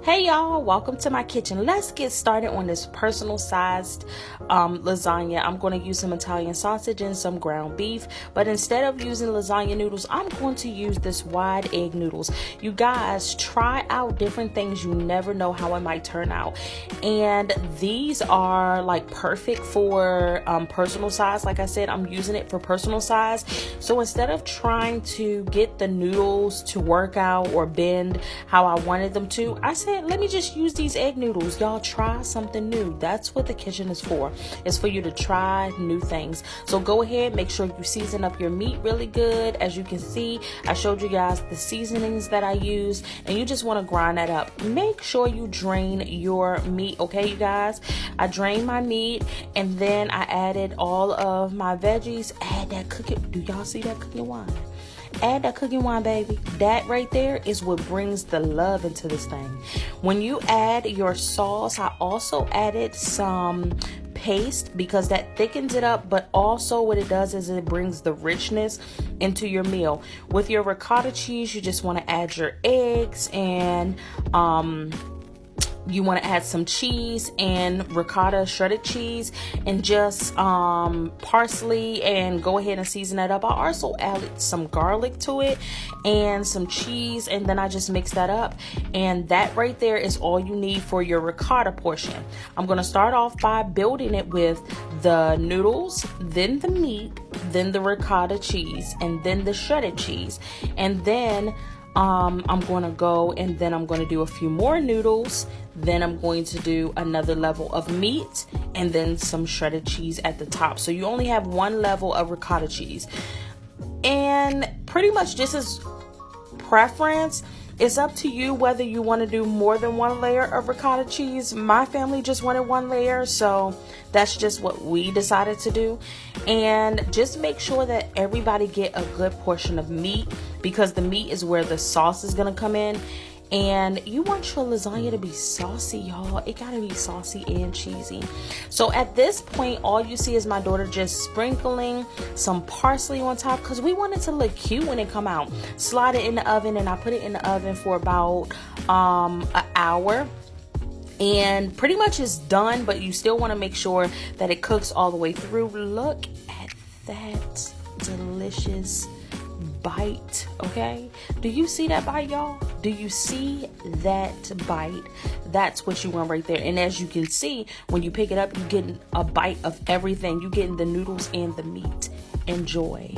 Hey y'all, welcome to my kitchen. Let's get started on this personal sized lasagna. I'm going to use some Italian sausage and some ground beef, but instead of using lasagna noodles, I'm going to use this wide egg noodles. You guys, try out different things. You never know how it might turn out. And these are like perfect for personal size. Like I said, I'm using it for personal size. So instead of trying to get the noodles to work out or bend how I wanted them to, I said, let me just use these egg noodles. Y'all, try something new. That's what the kitchen is for. It's for you to try new things. So go ahead, make sure you season up your meat really good. As you can see, I showed you guys the seasonings that I use, and you just want to grind that up. Make sure you drain your meat, okay, you guys? I drained my meat, and then I added all of my veggies. Add that cooking. Do y'all see that cooking wine? Add that cooking wine, baby. That right there is what brings the love into this thing. When you add your sauce, I also added some paste because that thickens it up, but also what it does is it brings the richness into your meal. With your ricotta cheese, you just want to add your eggs and you want to add some cheese and ricotta shredded cheese and just parsley, and go ahead and season that up. I also added some garlic to it and some cheese, and then I just mix that up, and that right there is all you need for your ricotta portion. I'm going to start off by building it with the noodles, then the meat, then the ricotta cheese, and then the shredded cheese, and then I'm going to go and then I'm going to do a few more noodles. Then I'm going to do another level of meat and then some shredded cheese at the top. So you only have one level of ricotta cheese. And pretty much this is preference. It's up to you whether you want to do more than one layer of ricotta cheese. My family just wanted one layer, so that's just what we decided to do. And just make sure that everybody get a good portion of meat, because the meat is where the sauce is going to come in. And you want your lasagna to be saucy, y'all. It gotta be saucy and cheesy. So at this point, all you see is my daughter just sprinkling some parsley on top, because we want it to look cute when it come out. Slide it in the oven, and I put it in the oven for about an hour. And pretty much it's done, but you still want to make sure that it cooks all the way through. Look at that delicious bite. Okay, do you see that bite, y'all? Do you see that bite? That's what you want right there. And as you can see, when you pick it up, you're getting a bite of everything. You're getting the noodles and the meat. Enjoy.